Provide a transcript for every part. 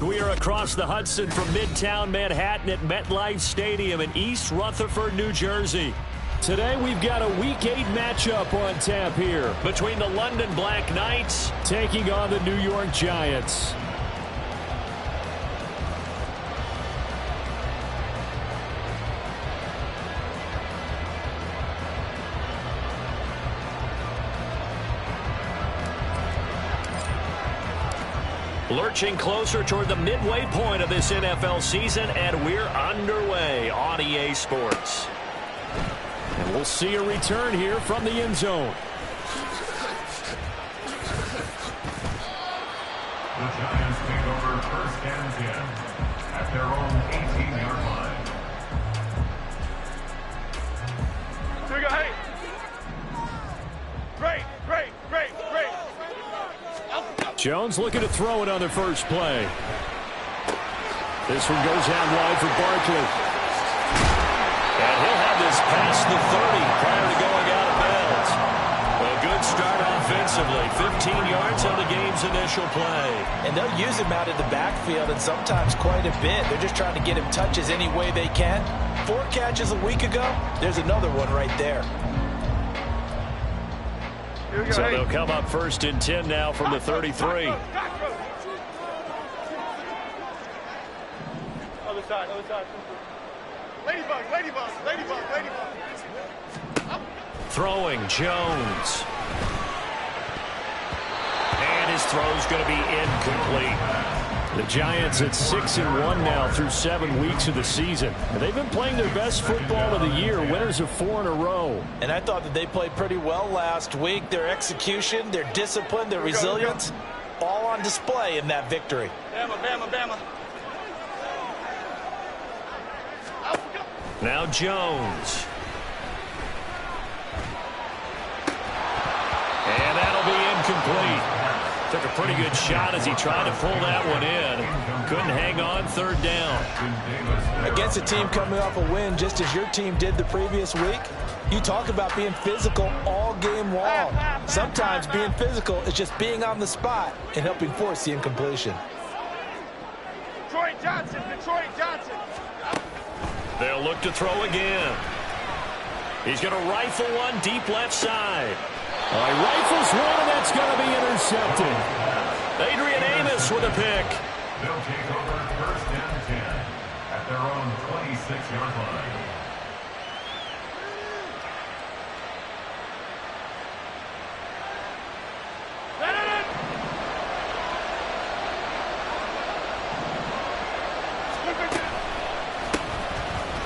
We are across the Hudson from Midtown Manhattan at MetLife Stadium in East Rutherford, New Jersey. Today we've got a Week 8 matchup on tap here between the London Black Knights taking on the New York Giants. Lurching closer toward the midway point of this NFL season, and we're underway on EA Sports. And we'll see a return here from the end zone. The Giants take over first and 10 at their own 18-yard line. Here we go, hey. Great. Jones looking to throw it on the first play. This one goes out wide for Barkley. And he'll have this past the 30 prior to going out of bounds. A good start offensively. 15 yards on the game's initial play. And they'll use him out in the backfield, and sometimes quite a bit. They're just trying to get him touches any way they can. 4 catches a week ago. There's another one right there. So they'll come up first and 10 now from the 33. Other side. Ladybug. Throwing Jones. And his throw's going to be incomplete. The Giants at 6-1 now through 7 weeks of the season. And they've been playing their best football of the year, winners of 4 in a row. And I thought that they played pretty well last week. Their execution, their discipline, their resilience, all on display in that victory. Bama. Now Jones. And that'll be incomplete. Took a pretty good shot as he tried to pull that one in. Couldn't hang on, third down. Against a team coming off a win just as your team did the previous week, you talk about being physical all game long. Sometimes being physical is just being on the spot and helping force the incompletion. Detroit Johnson. They'll look to throw again. He's going to rifle one deep left side. He rifles one, and that's going to be intercepted. Adrian Amos with a pick. They'll take over first and 10 at their own 26-yard line.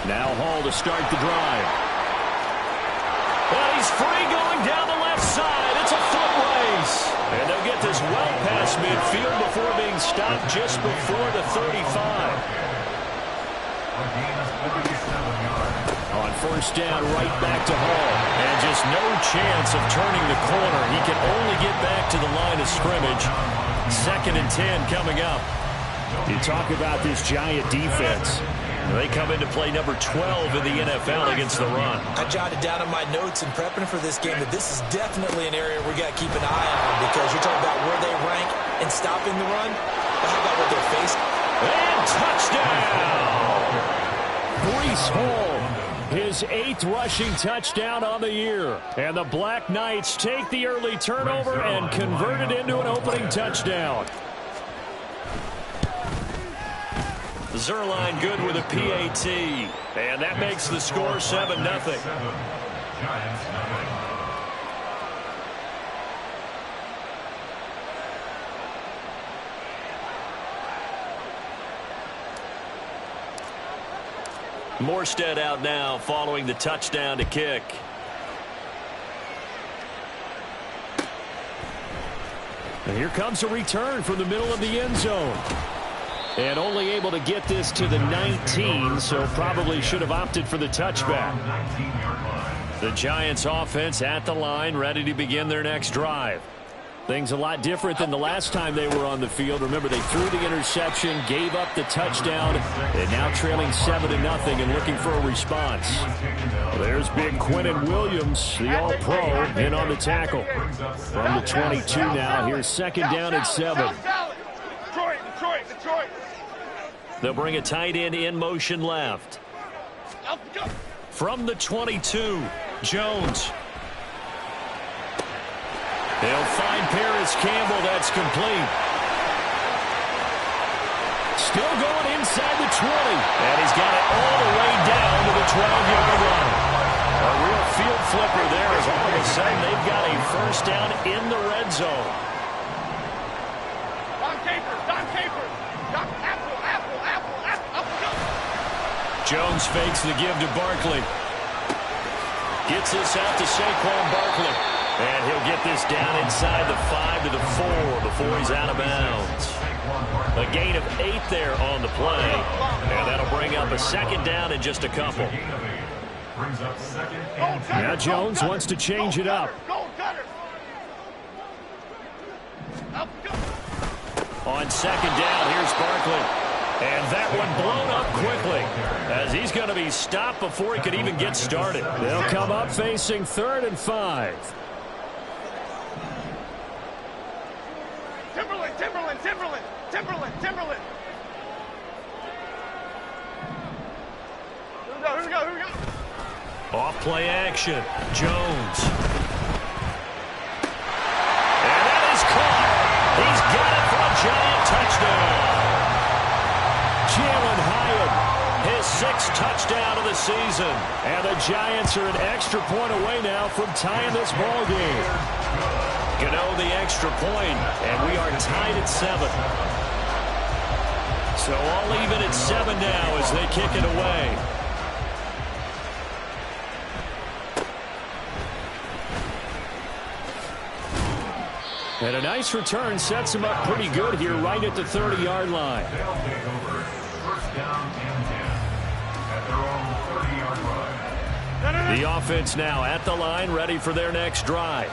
Now Hall to start the drive. Well, he's free going down the left side. It's a foot race. And they'll get this well past midfield before being stopped just before the 35. On first down, right back to Hall. And just no chance of turning the corner. He can only get back to the line of scrimmage. 2nd and 10 coming up. You talk about this Giant defense. They come into play number 12 in the NFL against the run. I jotted down in my notes in prepping for this game that this is definitely an area we got to keep an eye on, because you're talking about where they rank in stopping the run. But how about what they're facing? And touchdown! Breece Hall, his 8th rushing touchdown on the year. And the Black Knights take the early turnover and convert it into an opening touchdown. Zuerlein good with a PAT. And that makes the score 7-0. Morstead out now following the touchdown to kick. And here comes a return from the middle of the end zone. And only able to get this to the 19, so probably should have opted for the touchback. The Giants offense at the line, ready to begin their next drive. Things a lot different than the last time they were on the field. Remember, they threw the interception, gave up the touchdown, and now trailing 7-0 and looking for a response. There's big Quinnen Williams, the All-Pro, in on the tackle. From the 22 now, here's 2nd down and 7. Detroit. They'll bring a tight end in motion left. From the 22, Jones. They'll find Paris Campbell. That's complete. Still going inside the 20. And he's got it all the way down to the 12-yard line. A real field flipper there as all of a sudden they've got a first down in the red zone. Don Capers. Apple. Jones fakes the give to Barkley. Gets this out to Saquon Barkley. And he'll get this down inside the 5 to the 4 before he's out of bounds. A gain of 8 there on the play. And that'll bring up a second down in just a couple. Now Jones wants to change it up. On second down, here's Barkley. And that one blown up quickly as he's going to be stopped before he could even get started. They'll come up facing 3rd and 5. Timberland. Here we go. Off play action. Jones. And that is caught. He's got it for a giant touchdown. Jalen Hyatt, his 6th touchdown of the season. And the Giants are an extra point away now from tying this ball game. Gano the extra point, and we are tied at 7. So all even at 7 now as they kick it away. And a nice return sets him up pretty good here right at the 30-yard line. They'll take over. First down and 10 at their own 30-yard line. The offense now at the line, ready for their next drive.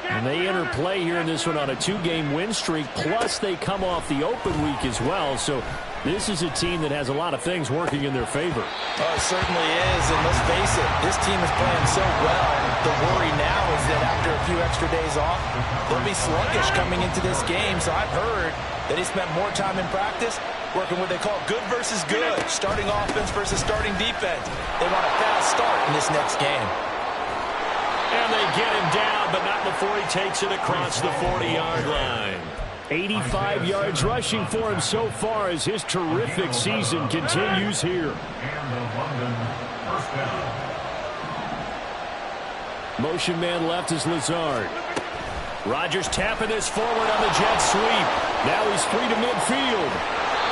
And they enter play here in this one on a 2-game win streak, plus they come off the open week as well. So this is a team that has a lot of things working in their favor. It certainly is, and let's face it, this team is playing so well. The worry now is that after a few extra days off, they'll be sluggish coming into this game. So I've heard that he spent more time in practice working what they call good versus good, starting offense versus starting defense. They want a fast start in this next game. And they get him down, but not before he takes it across the 40-yard line. 85 yards rushing for him so far as his terrific season continues here. And the London first down. Motion man left is Lazard. Rodgers tapping this forward on the jet sweep. Now he's free to midfield.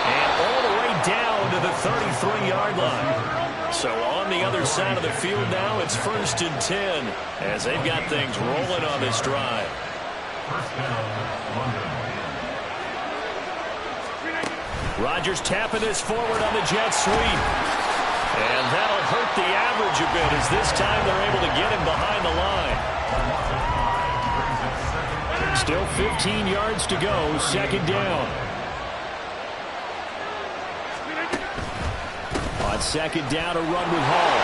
And all the way down to the 33-yard line. So on the other side of the field now, it's 1st and 10 as they've got things rolling on this drive. First down, London. Rodgers tapping this forward on the jet sweep. And that'll hurt the average a bit as this time they're able to get him behind the line. Still 15 yards to go, second down. On second down, a run with Hall.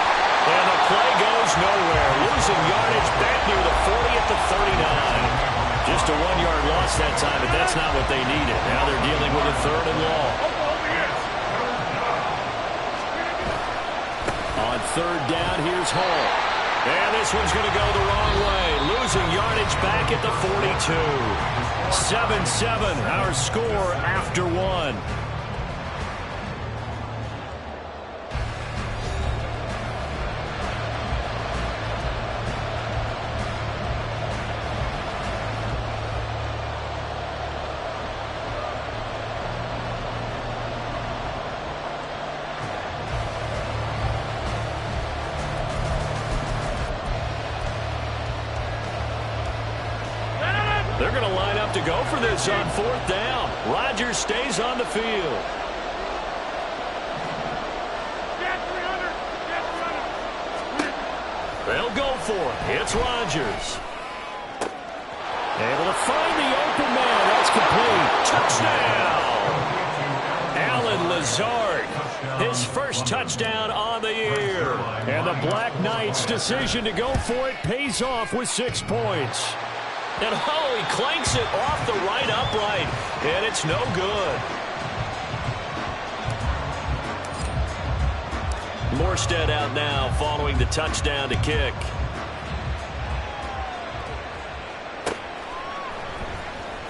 And the play goes nowhere. Losing yardage back near the 40 at the 39. Just a 1-yard loss that time, but that's not what they needed. Now they're dealing with a 3rd and long. On 3rd down, here's Hall. And this one's going to go the wrong way. Losing yardage back at the 42. 7-7, our score after 1. They're going to line up to go for this on 4th down. Rodgers stays on the field. They'll go for it. It's Rodgers. Able to find the open man. That's complete. Touchdown. Allen Lazard. His first touchdown on the year. And the Black Knights' decision to go for it pays off with 6 points. And he clanks it off the right upright, and it's no good. Morstead out now following the touchdown to kick.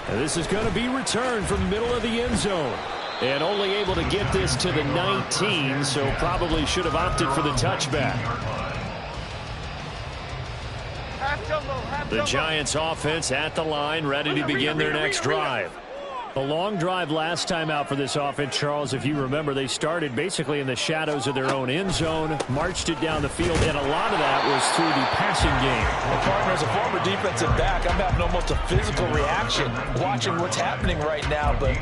And this is going to be returned from the middle of the end zone. And only able to get this to the 19, so probably should have opted for the touchback. The Giants offense at the line, ready to begin their next drive. A long drive last time out for this offense, Charles. If you remember, they started basically in the shadows of their own end zone, marched it down the field, and a lot of that was through the passing game. Well, partner, as a former defensive back, I'm having almost a physical reaction watching what's happening right now. But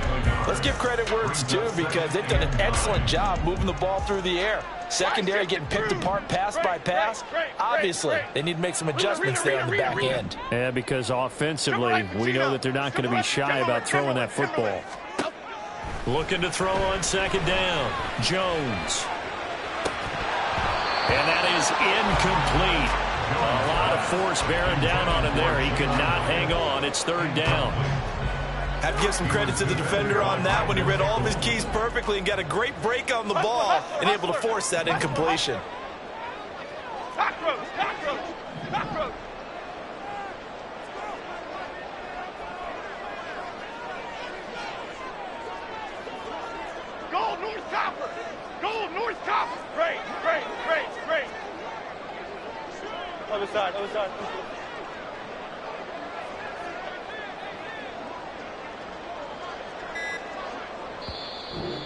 let's give credit where it's due, because they've done an excellent job moving the ball through the air. Secondary getting picked apart pass by pass. Obviously, they need to make some adjustments there on the back end. Yeah, because offensively, we know that they're not going to be shy about throwing that football. Looking to throw on second down. Jones. And that is incomplete. A lot of force bearing down on him there. He could not hang on. It's third down. Have to give some credit to the defender on that when he read all of his keys perfectly and got a great break on the ball and able to force that incompletion. Cockroach! Cockroach! Cockroach! Goal North Copper! Goal North Copper! Great, great, great, great! Other side, other side.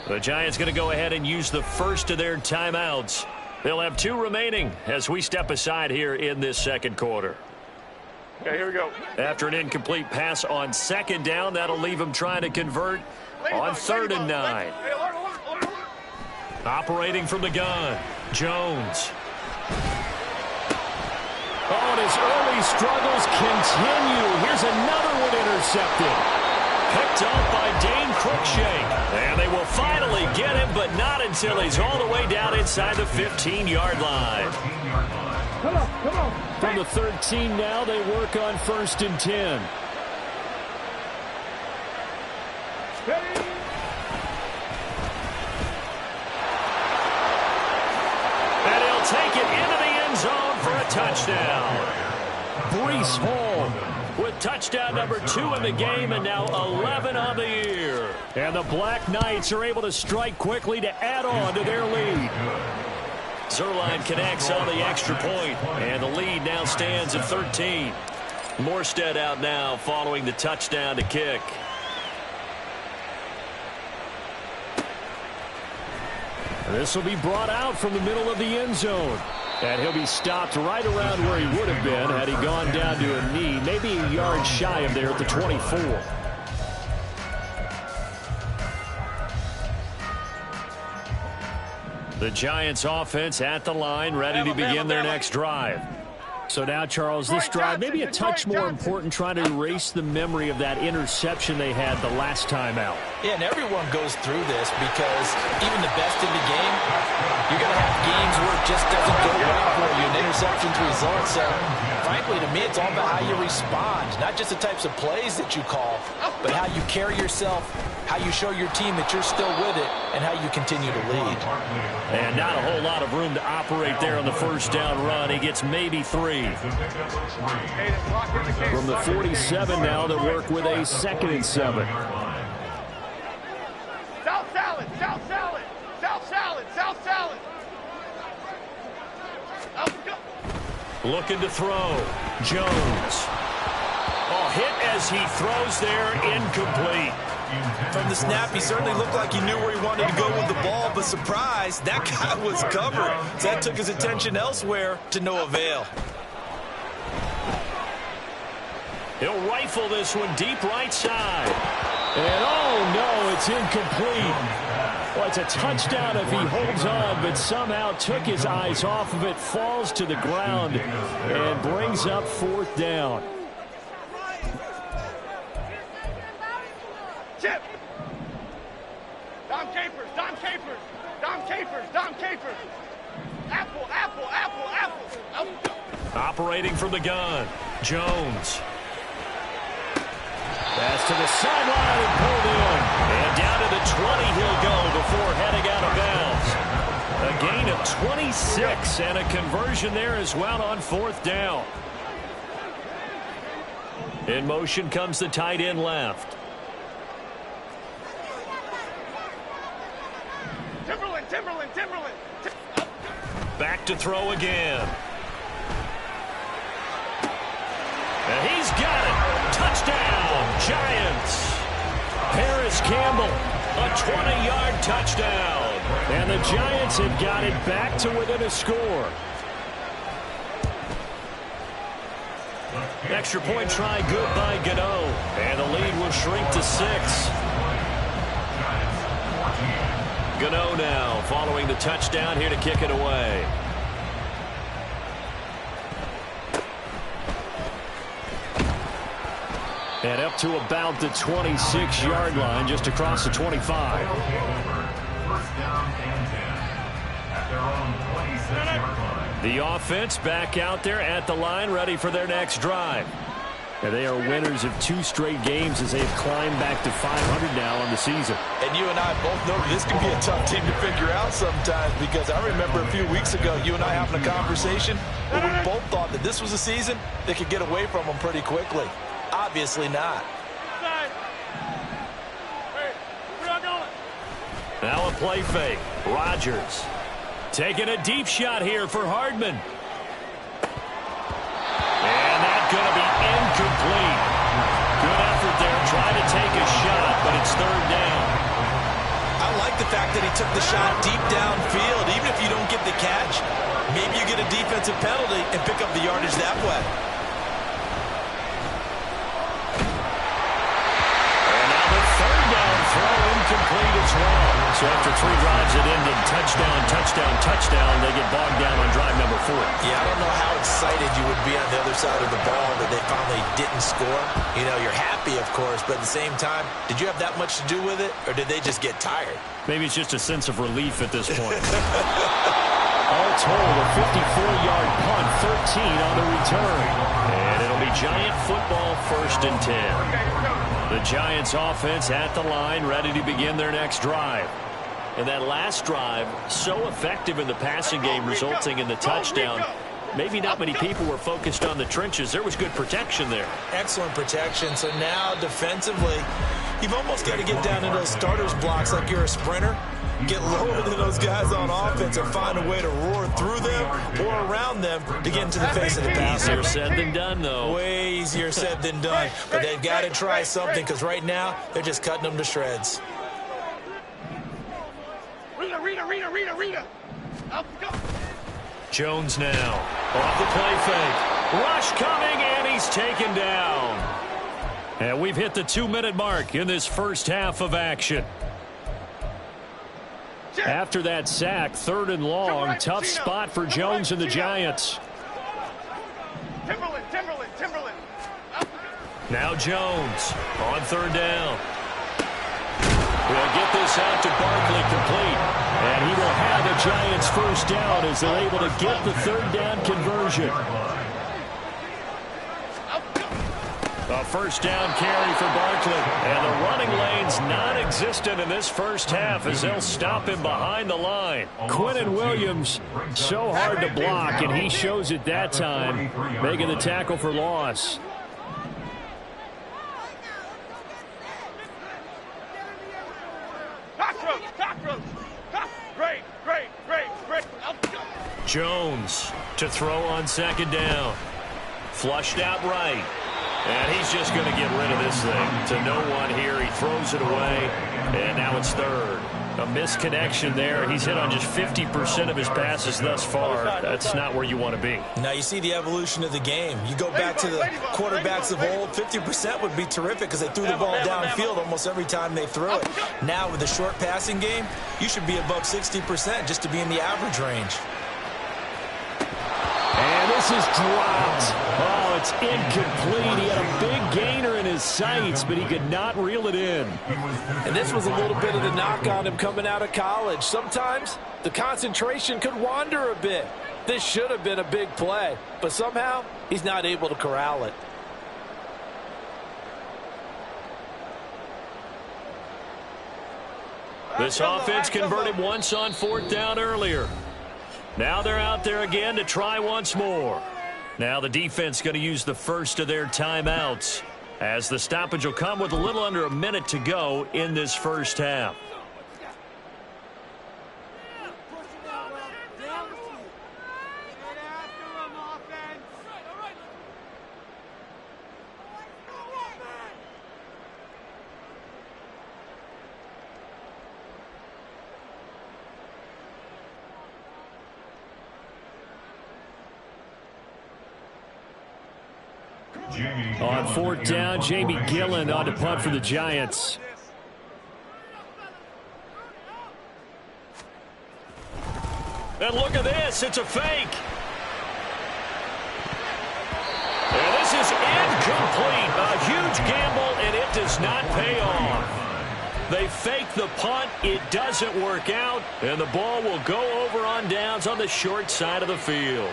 The Giants going to go ahead and use the first of their timeouts. They'll have 2 remaining as we step aside here in this second quarter. Okay, here we go. After an incomplete pass on second down, that'll leave them trying to convert on third and 9. Hey, alert, alert, alert, alert. Operating from the gun, Jones. Oh, and his early struggles continue. Here's another one intercepted. Picked up by Dane Cruikshank. And they will finally get him, but not until he's all the way down inside the 15-yard line. Come on. From the 13 now, they work on 1st and 10. Steady. And he'll take it into the end zone for a touchdown. Breece Hall with touchdown number 2 in the game, and now 11 on the year. And the Black Knights are able to strike quickly to add on to their lead. Zuerlein connects on the extra point, and the lead now stands at 13. Morstead out now following the touchdown to kick. This will be brought out from the middle of the end zone. And he'll be stopped right around where he would have been had he gone down to a knee, maybe a yard shy of there at the 24. The Giants offense at the line, ready to begin their next drive. So now, Charles, this drive maybe a touch more important, trying to erase the memory of that interception they had the last time out. Yeah, and everyone goes through this, because even the best in the game, you're going to have games where it just doesn't go right for you, and interceptions result. So, frankly, to me, it's all about how you respond, not just the types of plays that you call, but how you carry yourself, how you show your team that you're still with it, and how you continue to lead. And not a whole lot of room to operate there on the first down run. He gets maybe 3. From the 47 now, they work with a 2nd and 7. South salad, south salad, south salad, south salad. Looking to throw. Jones. Oh, hit as he throws there, incomplete. From the snap, he certainly looked like he knew where he wanted to go with the ball, but surprise, that guy was covered. So that took his attention elsewhere to no avail. He'll rifle this one deep right side. And oh no, it's incomplete. Well, it's a touchdown if he holds on, but somehow took his eyes off of it, falls to the ground, and brings up 4th down. Chip. Dom Capers, Dom Capers, Dom Capers, Dom Capers. Apple, apple, apple, apple. Apple. Operating from the gun. Jones. Pass to the sideline and pulled in. And down to the 20 he'll go before heading out of bounds. A gain of 26 and a conversion there as well on 4th down. In motion comes the tight end left. Timberland. Back to throw again. And he's got it. Touchdown, Giants. Harris Campbell, a 20-yard touchdown. And the Giants have got it back to within a score. Extra point try good by Gano. And the lead will shrink to 6. Gano now following the touchdown here to kick it away. And up to about the 26-yard line, just across the 25. The offense back out there at the line, ready for their next drive. And they are winners of 2 straight games as they've climbed back to 500 now on the season. And you and I both know this can be a tough team to figure out sometimes, because I remember a few weeks ago you and I having a conversation where we both thought that this was a season that could get away from them pretty quickly. Obviously not. Now a play fake. Rodgers taking a deep shot here for Hardman. And that's going to be incomplete. Good effort there, trying to take a shot, but it's 3rd down. I like the fact that he took the shot deep downfield. Even if you don't get the catch, maybe you get a defensive penalty and pick up the yardage that way. Incomplete as well. So after 3 drives that ended touchdown, they get bogged down on drive number 4. Yeah, I don't know how excited you would be on the other side of the ball that they finally didn't score. You know, you're happy, of course, but at the same time, did you have that much to do with it, or did they just get tired? Maybe it's just a sense of relief at this point. All told, a 54-yard punt, 13 on the return. And it'll be Giant football, 1st and 10. The Giants offense at the line, ready to begin their next drive. And that last drive, so effective in the passing game, resulting in the touchdown. Maybe not many people were focused on the trenches. There was good protection there. Excellent protection. So now defensively, you've almost got to get down into those starters blocks like you're a sprinter. Get lower than those guys on offense and find a way to roar through them or around them to get into the face of the pass. Easier said than done, though. Way easier said than done. But they've got to try something, because right now they're just cutting them to shreds. Rita. Up, go. Jones now off the play fake. Rush coming, and he's taken down. And we've hit the 2-minute mark in this first half of action. After that sack, 3rd and long, tough spot for Jones and the Giants. Timberland. Now Jones on 3rd down. He'll get this out to Barkley, complete. And he will have the Giants 1st down as they're able to get the 3rd down conversion. A 1st down carry for Barkley. And the running lane's non-existent in this first half as they'll stop him behind the line. Quinnen Williams, so hard to block, and he shows it that time, making the tackle for loss. Cockroach. Great. Jones to throw on 2nd down. Flushed out right. And he's just going to get rid of this thing to no one here. He throws it away, and now it's 3rd. A misconnection there. He's hit on just 50% of his passes thus far. That's not where you want to be. Now you see the evolution of the game. You go back to the quarterbacks of old, 50% would be terrific because they threw the ball downfield almost every time they threw it. Now with the short passing game, you should be above 60% just to be in the average range. And this is dropped. Oh, it's incomplete. He had a big gainer in his sights, but he could not reel it in. And this was a little bit of the knock on him coming out of college. Sometimes the concentration could wander a bit. This should have been a big play, but somehow he's not able to corral it. This offense converted once on 4th down earlier. Now they're out there again to try once more. Now the defense going to use the first of their timeouts, as the stoppage will come with a little under a minute to go in this first half. On fourth down, Jamie Gillen on to punt for the Giants. And look at this. It's a fake. And this is incomplete. A huge gamble, and it does not pay off. They fake the punt. It doesn't work out, and the ball will go over on downs on the short side of the field.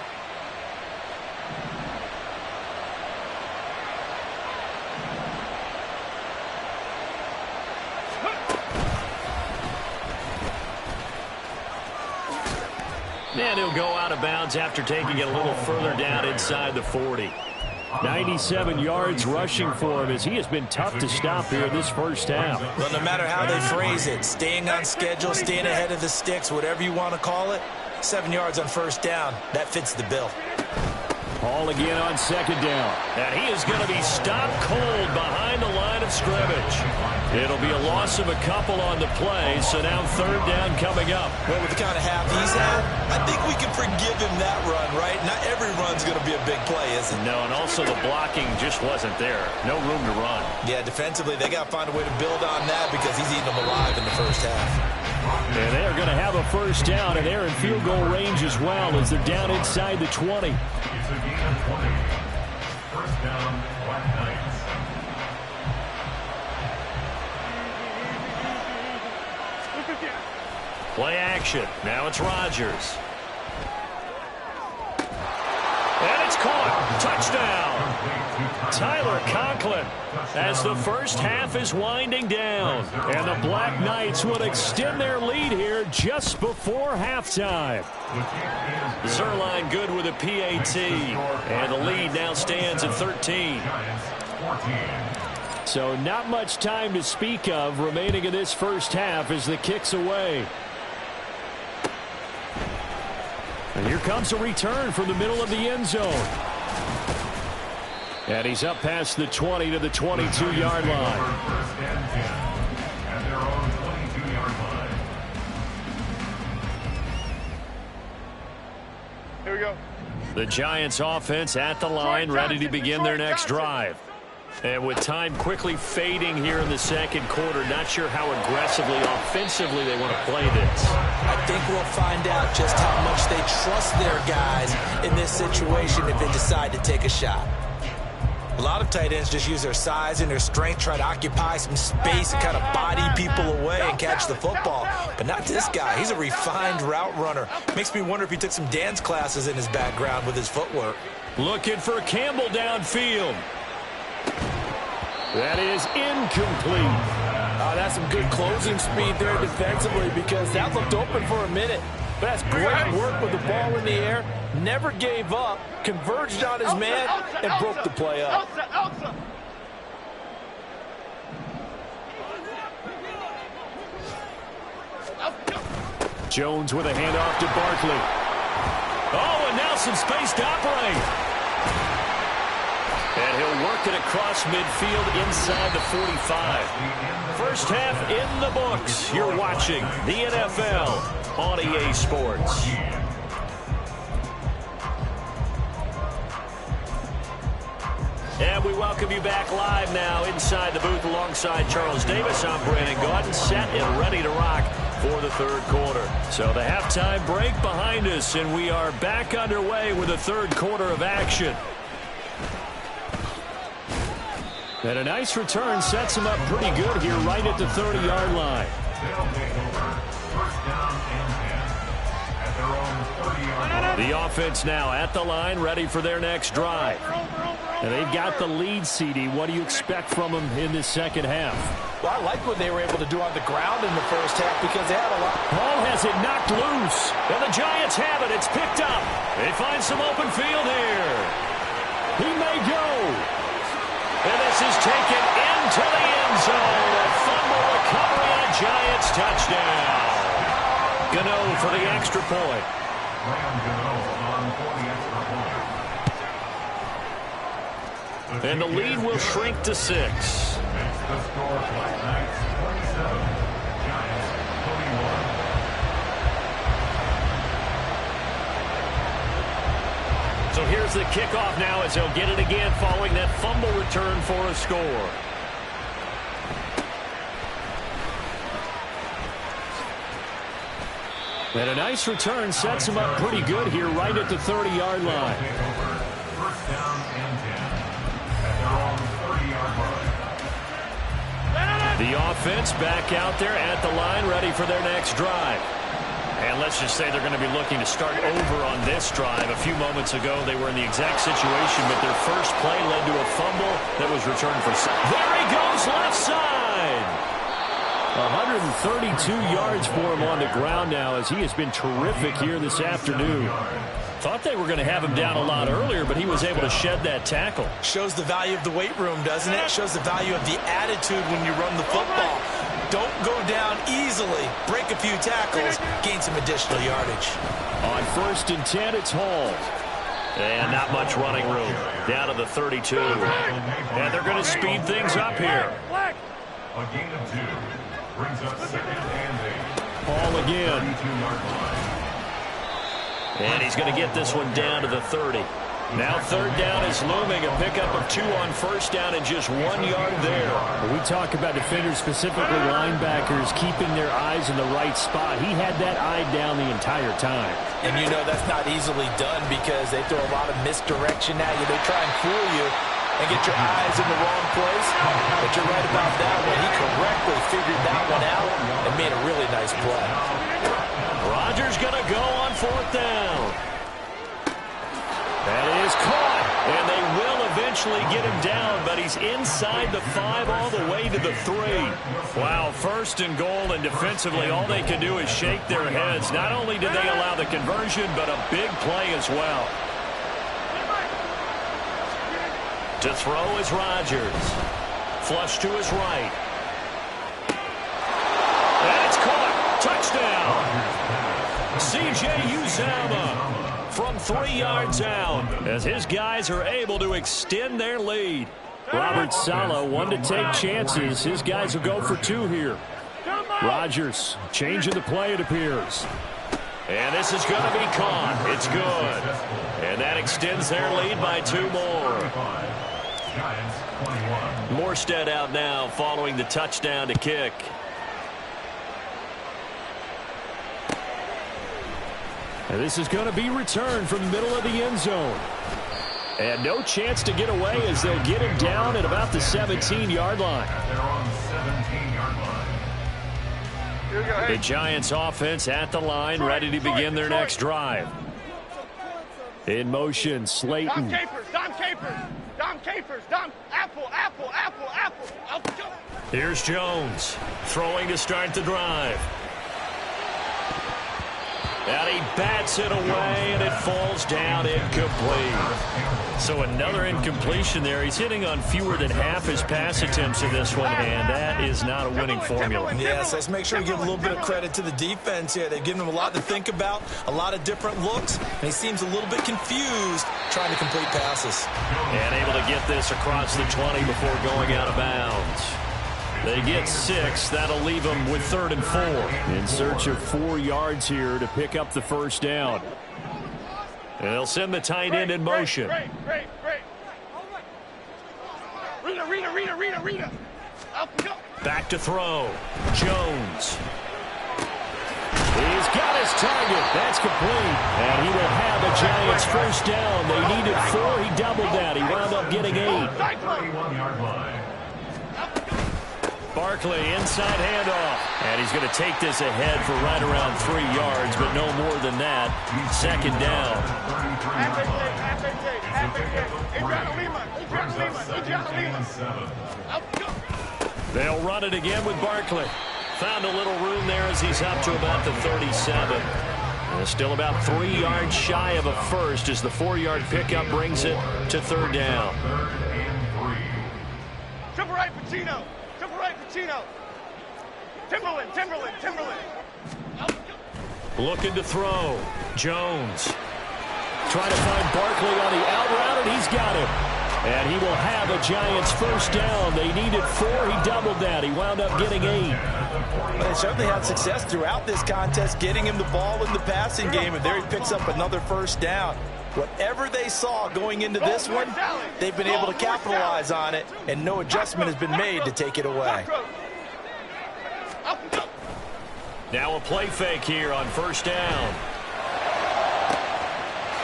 And he'll go out of bounds after taking it a little further down inside the 40. 97 yards rushing for him, as he has been tough to stop here in this first half. Well, no matter how they phrase it, staying on schedule, staying ahead of the sticks, whatever you want to call it, 7 yards on first down, that fits the bill. Hall again on second down. And he is going to be stopped cold behind the line of scrimmage. It'll be a loss of a couple on the play, so now third down coming up. Well, with the kind of half he's had, I think we can forgive him that run, right? Not every run's going to be a big play, is it? No, and also the blocking just wasn't there. No room to run. Yeah, defensively, they got to find a way to build on that because he's eating them alive in the first half. And they're going to have a first down, and they're in field goal range as well as they're down inside the 20. First down, Black Knights. Play action. Now it's Rodgers. And it's caught. Touchdown. Tyler Conklin, as the first half is winding down. And the Black Knights will extend their lead here just before halftime. Zerline good with a PAT. And the lead now stands at 13. So not much time to speak of remaining in this first half as the kick's away. And here comes a return from the middle of the end zone. And he's up past the 20 to the 22-yard line. At their own 22-yard line. Here we go. The Giants offense at the line, ready to begin their next drive. And with time quickly fading here in the second quarter, not sure how aggressively, offensively they want to play this. I think we'll find out just how much they trust their guys in this situation if they decide to take a shot. A lot of tight ends just use their size and their strength, try to occupy some space and kind of body people away and catch the football. But not this guy. He's a refined route runner. Makes me wonder if he took some dance classes in his background with his footwork. Looking for Campbell downfield. That is incomplete. That's some good closing speed there defensively because that looked open for a minute. But that's great work with the ball in the air. Never gave up, converged on his man, and broke the play up. Jones with a handoff to Barkley. Oh, and now some space to operate. And he'll work it across midfield inside the 45. First half in the books. You're watching the NFL on EA Sports. And we welcome you back live now inside the booth alongside Charles Davis. I'm Brandon Gaudin, set and ready to rock for the third quarter. So the halftime break behind us, and we are back underway with the third quarter of action. And a nice return sets him up pretty good here right at the 30-yard line. The offense now at the line, ready for their next drive. And they've got the lead, CD. What do you expect from them in this second half? Well, I like what they were able to do on the ground in the first half because they had a lot. Hall has it knocked loose. And the Giants have it. It's picked up. They find some open field here. He may go. And this is taken into the end zone. A fumble recovery and a Giants touchdown. Gano for the extra point. Graham Gano on for the extra point. And the lead will shrink to 6. Makes the score Black Knights 27, Giants 21. So here's the kickoff now as they'll get it again following that fumble return for a score. And a nice return sets him up pretty good here right at the 30-yard line. First down and 10 at their own 30-yard line. The offense back out there at the line, ready for their next drive. And let's just say they're going to be looking to start over on this drive. A few moments ago, they were in the exact situation, but their first play led to a fumble that was returned for. There he goes, left side. 132 yards for him on the ground now as he has been terrific here this afternoon. Thought they were going to have him down a lot earlier, but he was able to shed that tackle. Shows the value of the weight room, doesn't it? Shows the value of the attitude when you run the football. Don't go down easily. Break a few tackles. Gain some additional yardage. On 1st and 10, it's Hall. And not much running room. Down to the 32. And they're going to speed things up here. A gain of 2 brings up 2nd and 8. Hall again. 32-yard line. And he's going to get this one down to the 30. Now 3rd down is looming. A pickup of 2 on 1st down and just 1 yard there. When we talk about defenders, specifically linebackers, keeping their eyes in the right spot. He had that eye down the entire time. And you know that's not easily done because they throw a lot of misdirection at you. They try and fool you and get your eyes in the wrong place. But you're right about that one. He correctly figured that one out and made a really nice play. Rodgers going to go on 4th down. That is caught, and they will eventually get him down, but he's inside the 5 all the way to the 3. Wow, 1st and goal, and defensively all they can do is shake their heads. Not only did they allow the conversion, but a big play as well. To throw is Rodgers. Flush to his right. And it's caught. Touchdown. C.J. Uzomah from 3 yards out as his guys are able to extend their lead. Robert Saleh wanted to take chances. His guys will go for 2 here. Rodgers changing the play, it appears. And this is going to be caught. It's good. And that extends their lead by 2 more. Giants 21. Morstead out now following the touchdown to kick. And this is going to be returned from the middle of the end zone. And no chance to get away as they'll get him down at about the 17-yard line. They're on 17-yard line. The Giants offense at the line, ready to begin their next drive. In motion, Slayton. Dom Capers, Dom Capers, Dom Capers, Dom, apple. Here's Jones throwing to start the drive. And he bats it away, and it falls down incomplete. So another incompletion there. He's hitting on fewer than half his pass attempts in this one, and that is not a winning formula. Yes, let's make sure we give a little bit of credit to the defense here. They've given him a lot to think about, a lot of different looks, and he seems a little bit confused trying to complete passes. And able to get this across the 20 before going out of bounds. They get 6. That'll leave them with 3rd and 4. In search of 4 yards here to pick up the 1st down. And they'll send the tight end in motion. Great. Rita. Back to throw. Jones. He's got his target. That's complete. And he will have the Giants 1st down. They needed 4. He doubled that. He wound up getting 8. 31-yard line. Barkley inside handoff. And he's going to take this ahead for right around 3 yards, but no more than that. 2nd down. Adriano Lima. They'll run it again with Barkley. Found a little room there as he's up to about the 37. And still about 3 yards shy of a first as the 4-yard pickup brings it to third down. Triple right, Pacino. Triple right, Pacino. Timberland. Looking to throw. Jones. Trying to find Barkley on the out route, and he's got him. And he will have a Giants first down. They needed 4. He doubled that. He wound up getting 8. They certainly had success throughout this contest, getting him the ball in the passing game, and there he picks up another first down. Whatever they saw going into this one, they've been able to capitalize on it, and no adjustment has been made to take it away. Now a play fake here on first down.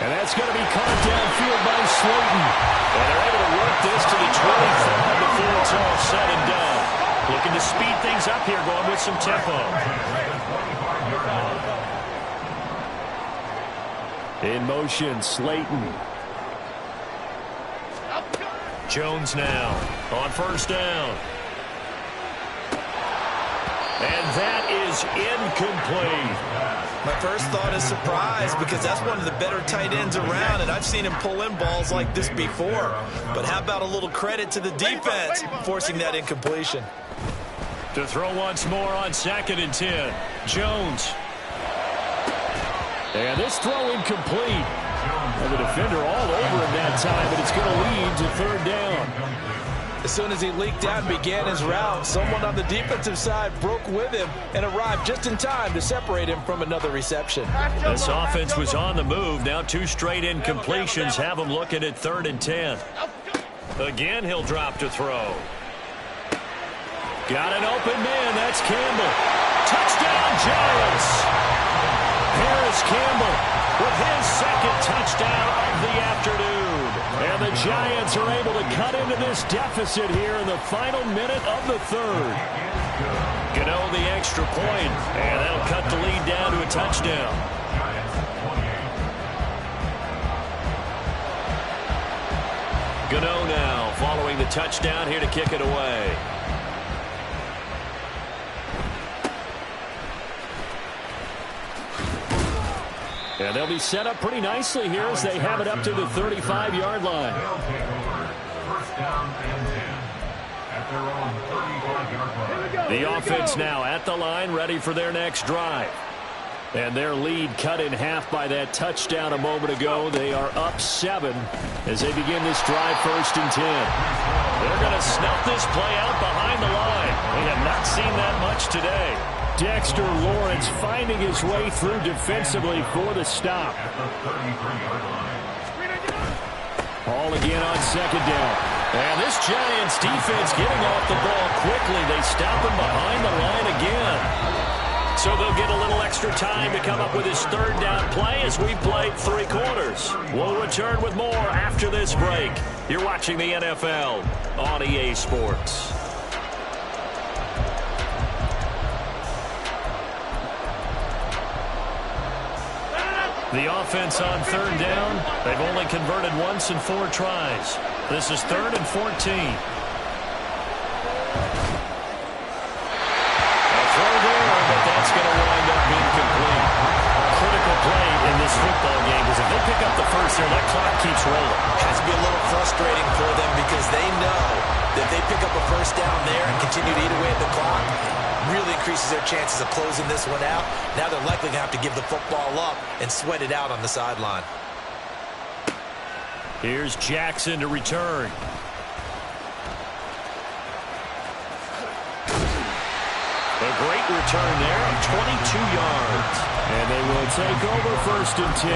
And that's going to be caught downfield by Slayton. And they're able to work this to the 25 before it's all said and done. Looking to speed things up here, going with some tempo. In motion, Slayton. Jones now on first down. And that is incomplete. My first thought is surprise, because that's one of the better tight ends around, and I've seen him pull in balls like this before. But how about a little credit to the defense forcing that incompletion? To throw once more on 2nd and 10. Jones. And this throw incomplete. And the defender all over him that time, but it's going to lead to third down. As soon as he leaked out and began his route, someone on the defensive side broke with him and arrived just in time to separate him from another reception. This offense was on the move. Now 2 straight incompletions have him looking at 3rd and 10. Again, he'll drop to throw. Got an open man. That's Campbell. Touchdown, Giants. Harris Campbell with his 2nd touchdown of the afternoon. And the Giants are able to cut into this deficit here in the final minute of the 3rd. Gano the extra point, and that'll cut the lead down to a touchdown. Gano now following the touchdown here to kick it away. And they'll be set up pretty nicely here as they have it up to the 35-yard line. First down and 10 at their own 35-yard line. The offense now at the line, ready for their next drive. And their lead cut in half by that touchdown a moment ago. They are up 7 as they begin this drive, 1st and 10. They're going to snuff this play out behind the line. We have not seen that much today. Dexter Lawrence finding his way through defensively for the stop. Ball again on 2nd down. And this Giants defense getting off the ball quickly. They stop him behind the line again. So they'll get a little extra time to come up with his 3rd down play as we played 3 quarters. We'll return with more after this break. You're watching the NFL on EA Sports. The offense on 3rd down. They've only converted once in 4 tries. This is 3rd and 14. A throw there, but that's going to wind up incomplete. Critical play in this football game, because if they pick up the first there, that clock keeps rolling. Has to be a little frustrating for them, because they know that if they pick up a first down there and continue to eat away at the clock, really increases their chances of closing this one out. Now they're likely going to have to give the football up and sweat it out on the sideline. Here's Jackson to return. A great return there of 22 yards. And they will take over 1st and 10.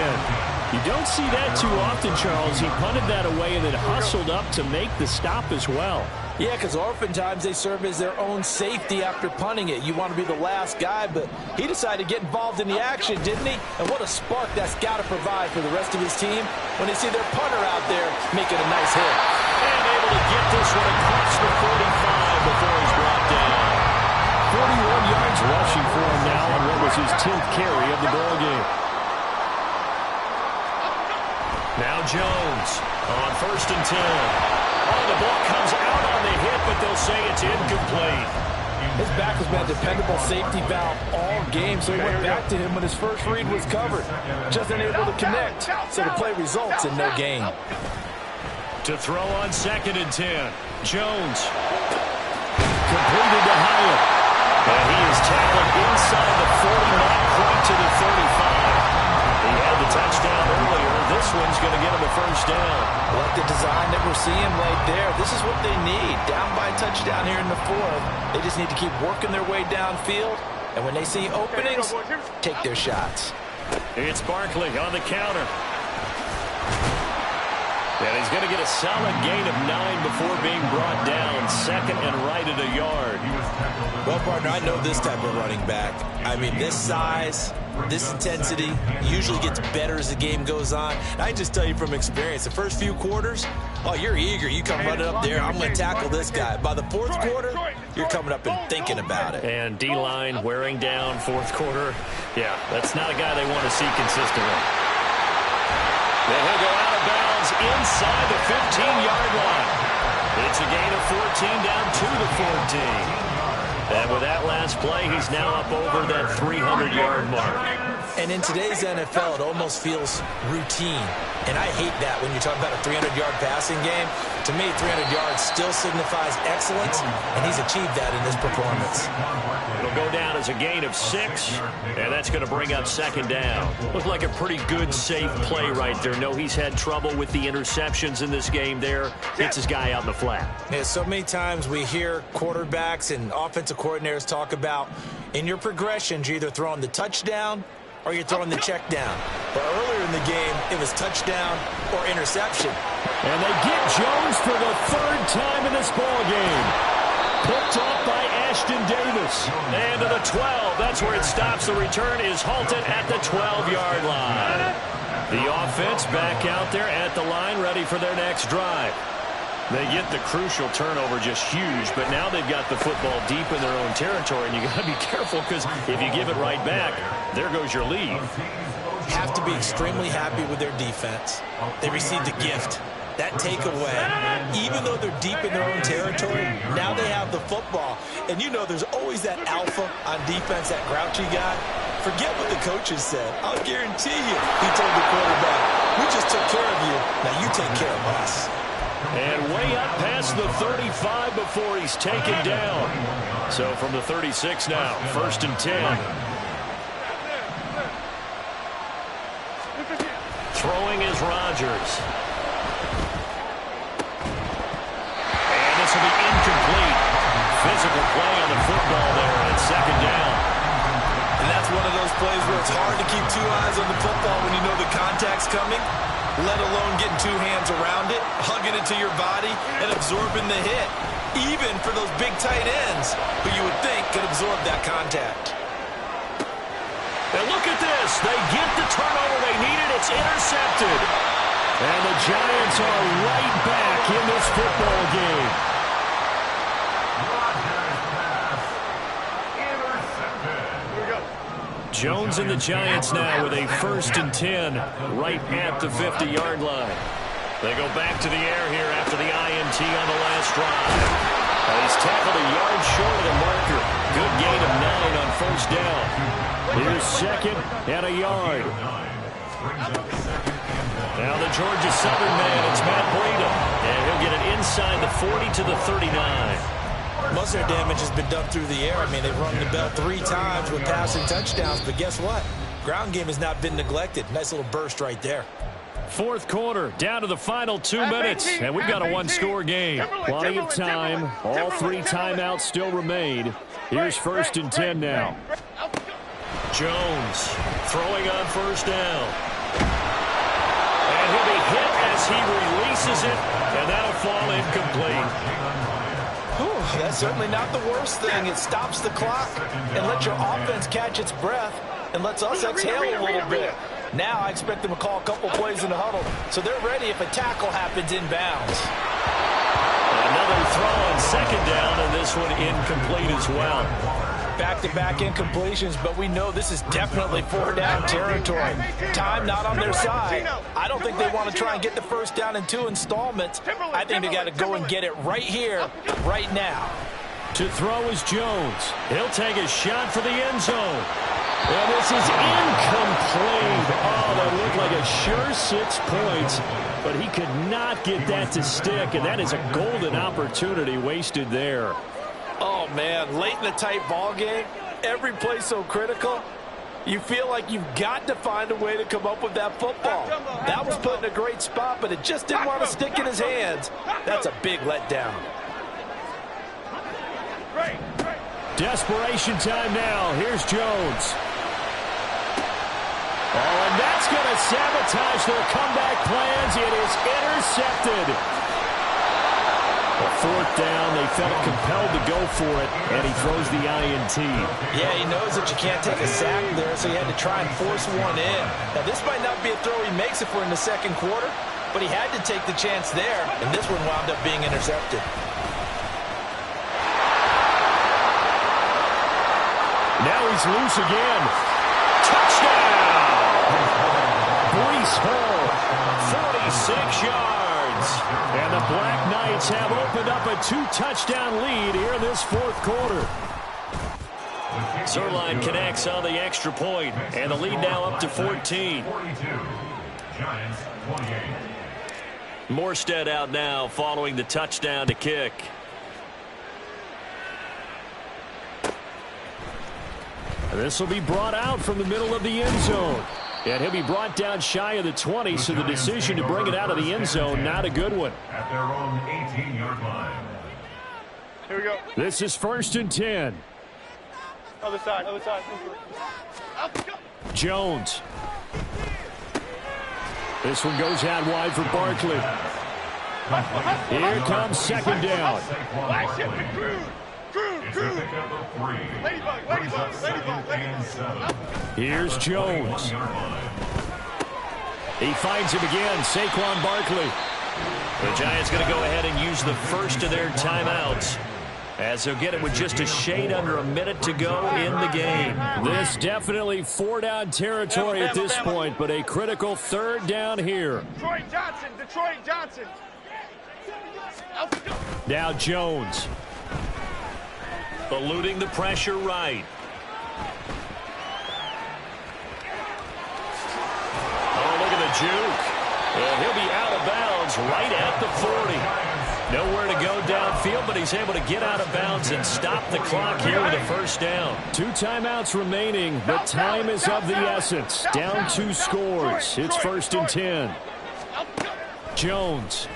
You don't see that too often, Charles. He punted that away and then hustled up to make the stop as well. Yeah, because oftentimes they serve as their own safety after punting it. You want to be the last guy, but he decided to get involved in the action, didn't he? And what a spark that's got to provide for the rest of his team when they see their punter out there making a nice hit. And able to get this one across the 45 before he's brought down. 41 yards rushing for him now on what was his 10th carry of the ball game. Now Jones on 1st and 10. Oh, the ball comes out on the hit, but they'll say it's incomplete. His back has been a dependable safety valve all game, so he went back to him when his first read was covered. Just unable to connect, so the play results in no gain. To throw on 2nd and 10. Jones. Completed to Hyatt. And he is tackled inside the 40, not quite to the 35. He had the touchdown earlier. This one's going to get him a first down. Like the design that we're seeing right there. This is what they need. Down by a touchdown here in the 4th. They just need to keep working their way downfield. And when they see openings, take their shots. It's Barkley on the counter. And he's going to get a solid gain of 9 before being brought down. 2nd and right at a yard. Well, partner, I know this type of running back. I mean, this size, this intensity usually gets better as the game goes on. And I just tell you from experience, the first few quarters, oh, you're eager. You come running up there, I'm going to tackle this guy. By the 4th quarter, you're coming up and thinking about it. And D-line wearing down 4th quarter. Yeah, that's not a guy they want to see consistently. Then he'll go out of bounds inside the 15-yard line. It's a gain of 14 down to the 14. And with that last play, he's now up over that 300-yard mark. And in today's NFL, it almost feels routine. And I hate that when you're talking about a 300-yard passing game. To me, 300 yards still signifies excellence, and he's achieved that in this performance. It'll go down as a gain of 6, and that's going to bring up 2nd down. Looked like a pretty good, safe play right there. No, he's had trouble with the interceptions in this game there. Hits his guy out in the flat. Yeah, so many times we hear quarterbacks and offensive coordinators talk about in your progressions, you're either throwing the touchdown or you're throwing the check down. But earlier in the game, it was touchdown or interception. And they get Jones for the 3rd time in this ball game. Picked off by Ashton Davis. And to the 12. That's where it stops. The return is halted at the 12-yard line. The offense back out there at the line, ready for their next drive. They get the crucial turnover, just huge, but now they've got the football deep in their own territory, and you got to be careful because if you give it right back, there goes your lead. Have to be extremely happy with their defense. They received a gift. That takeaway, even though they're deep in their own territory, now they have the football. And you know there's always that alpha on defense, that grouchy guy. Forget what the coaches said. I'll guarantee you, he told the quarterback, we just took care of you. Now you take care of us. And way up past the 35 before he's taken down. So from the 36 now, 1st and 10. Throwing is Rodgers. And this will be incomplete. Physical play on the football there, and it's 2nd down. And that's one of those plays where it's hard to keep 2 eyes on the football when you know the contact's coming, let alone getting 2 hands around it, hugging it to your body, and absorbing the hit, even for those big tight ends who you would think could absorb that contact. And look at this. They get the turnover they needed. It's intercepted. And the Giants are right back in this football game. Jones and the Giants now with a 1st and 10 right at the 50-yard line. They go back to the air here after the INT on the last drive. He's tackled a yard short of the marker. Good gain of 9 on 1st down. Here's 2nd and a yard. Now the Georgia Southern man, it's Matt Breida. And he'll get it inside the 40 to the 39. Most of their damage has been done through the air. I mean, they've rung the bell 3 times with passing touchdowns, but guess what? Ground game has not been neglected. Nice little burst right there. 4th quarter, down to the final 2 minutes, and we've got a 1-score game. Plenty of time. All 3 timeouts still remain. Here's 1st and 10 now. Jones throwing on 1st down. And he'll be hit as he releases it, and that'll fall incomplete. Whew, that's certainly not the worst thing. It stops the clock and lets your offense catch its breath and lets us exhale a little bit. Now I expect them to call a couple plays in the huddle, so they're ready if a tackle happens inbounds. Another throw on 2nd down, and this one incomplete as well. back-to-back incompletions, but we know this is definitely 4-down territory. Time not on their side. I don't think they want to try and get the first down in 2 installments. I think they got to go and get it right here, right now. To throw is Jones. He'll take a shot for the end zone. And this is incomplete. Oh, that looked like a sure 6 points, but he could not get that to stick, and that is a golden opportunity wasted there. Oh, man, late in the tight ball game, every play so critical. You feel like you've got to find a way to come up with that football. That was put in a great spot, but it just didn't want to stick in his hands. That's a big letdown. Desperation time now. Here's Jones. Oh, and that's going to sabotage their comeback plans. It is intercepted. A 4th down. They felt compelled to go for it, and he throws the INT. Yeah, he knows that you can't take a sack there, so he had to try and force one in. Now, this might not be a throw he makes if we're in the second quarter, but he had to take the chance there, and this one wound up being intercepted. Now he's loose again. Touchdown! Breece Hall, 46 yards. And the Black Knights have opened up a 2-touchdown lead here in this 4th quarter. Zuerlein connects on the extra point, and the lead now up to 14. 42. Giants 28. Morstead out now following the touchdown to kick. This will be brought out from the middle of the end zone. And he'll be brought down shy of the 20, so the decision to bring it out of the end zone, not a good one. At their own 18-yard line. Here we go. This is 1st and 10. Other side, other side. Jones. This one goes out wide for Barkley. Here comes 2nd down. Flash him to Crude. Crude. Ladybug. Here's Jones. He finds him again, Saquon Barkley. The Giants going to go ahead and use the first of their timeouts, as they'll get it with just a shade under a minute to go in the game. This definitely 4-down territory at this point, but a critical 3rd down here. Detroit Johnson. Now Jones. Eluding the pressure right. Oh, look at the juke. And he'll be out of bounds right at the 40. Nowhere to go downfield, but he's able to get out of bounds and stop the clock here with a 1st down. 2 timeouts remaining, but time is of the essence. Down 2 scores. It's 1st and 10. Jones.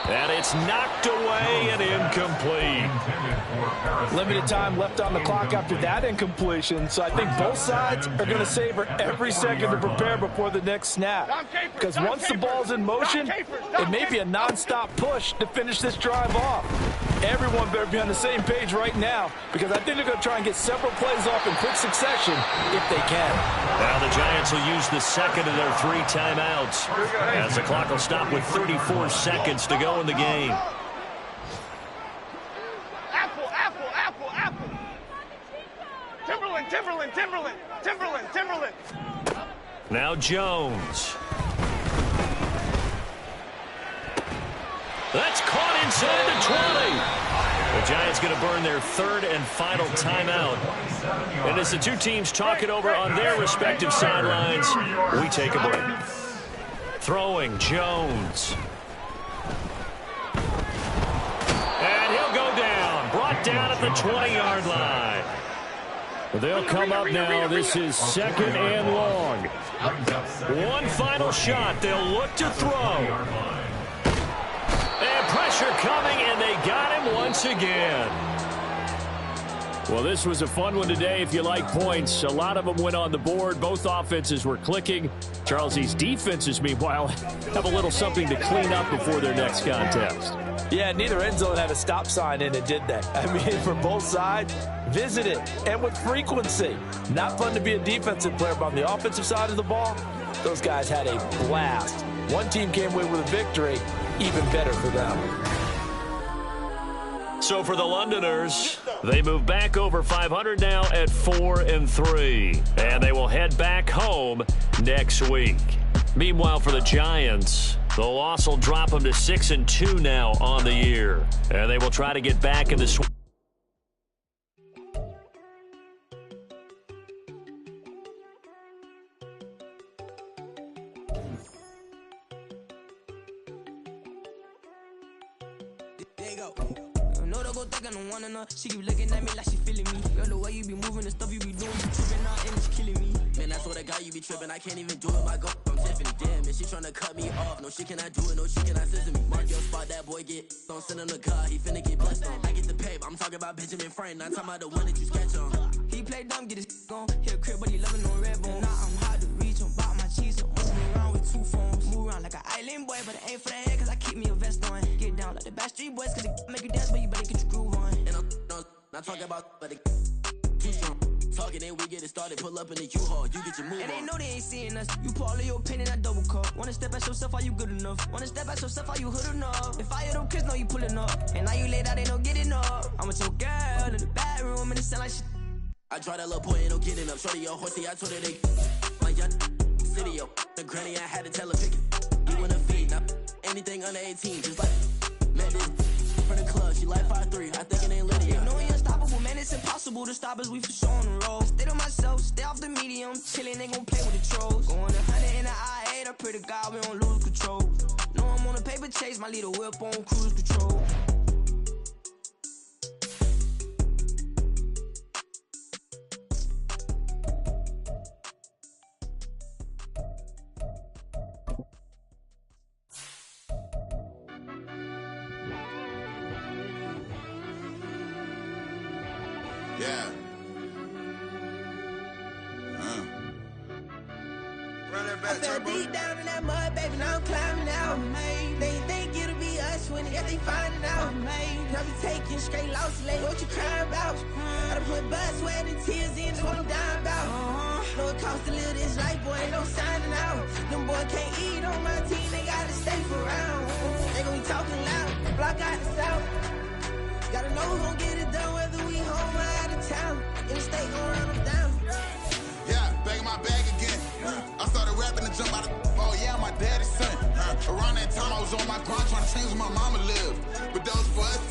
And it's knocked away and incomplete. Limited time left on the clock after that incompletion, so I think both sides are going to savor every second to prepare before the next snap. Because once the ball's in motion, it may be a nonstop push to finish this drive off. Everyone better be on the same page right now, because I think they're going to try and get several plays off in quick succession if they can. Now the Giants will use the second of their 3 timeouts, as the clock will stop with 34 seconds to go in the game. Apple. Timberland. Now Jones. That's caught inside the 20. The Giants going to burn their 3rd and final timeout. And as the 2 teams talk it over on their respective sidelines, we take a break. Throwing Jones. And he'll go down. Brought down at the 20-yard line. They'll come up now. This is 2nd and long. One final shot. They'll look to throw. And pressure coming, and they got him once again. Well, this was a fun one today if you like points. A lot of them went on the board. Both offenses were clicking. Charles, these defenses, meanwhile, have a little something to clean up before their next contest. Yeah, neither end zone had a stop sign in it, did they? I mean, for both sides, visit it, and with frequency. Not fun to be a defensive player, but on the offensive side of the ball, those guys had a blast. One team came away with a victory, even better for them. So for the Londoners, they move back over 500 now at 4-3. And they will head back home next week. Meanwhile, for the Giants, the loss will drop them to 6-2 now on the year. And they will try to get back in the swing. She keep looking at me like she feeling me. Girl, the way you be moving, the stuff you be doing, you tripping out and it's killing me. Man, I swear to God, you be tripping. I can't even do it. My girl, I'm Tiffany. Damn, and she tryna cut me off. No, she cannot do it. No, she cannot scissor me. Mark your spot, that boy get. Don't send him the car. He finna get blessed on. I get the pay, but I'm talking about Benjamin Franklin. Not talking about the one that you sketch on. He play dumb, get his on. Hit a crib, but he loving on red bone. Now I'm hard to reach. I'm about my cheese. I'm moving around with 2 phones. Move around like an island boy, but it ain't for the head, cause I keep me a vest on. Get down like the Backstreet Boys, cause it make you dance, but you better get your groove on. And I'm not talking about, but it too strong. Talking and we get it started, pull up in the U-Haul, you get your move on. And they know they ain't seeing us. You pull all of your pen in that double cup. Wanna step at yourself, are you good enough? Wanna step at yourself, are you hood enough? If I hear them kids, know you pulling up. And now you laid out, they don't get enough. I'm with your girl in the bedroom, and it sound like shit. I draw that little boy, ain't no getting up. Shorty your horsey, I told her they my young city, yo. The granny, I had to tell her pick it. You wanna feed, now anything under 18, just like met this for the club, she like 5'3", I think it ain't Lydia. You know we unstoppable, man, it's impossible to stop us, we for sure on the road. Stay to myself, stay off the medium, chillin', they gon' play with the trolls. Going 100 in the I-8, I pray to God we don't lose control. Know I'm on a paper chase, my little whip on cruise control. Yeah. Run that back, I fell deep down in that mud, baby, now I'm climbing out. They think it'll be us when yet they finding out. Now we taking straight loss, late, what you crying about? Gotta put blood, sweat, and tears in, that's what I'm dying about. Know it costs to live this life, boy, ain't no signing out. Them boy can't eat on my team, they gotta stay for round. They gon' be talking loud, block out the south. Gotta know who gon' get it done, whether we home or out of town. In the state, gon' run them down. Yeah, back in my bag again. I started rapping and jump out of, oh yeah, my daddy's son. Around that time I was on my grind trying to change where my mama lived. But those for us,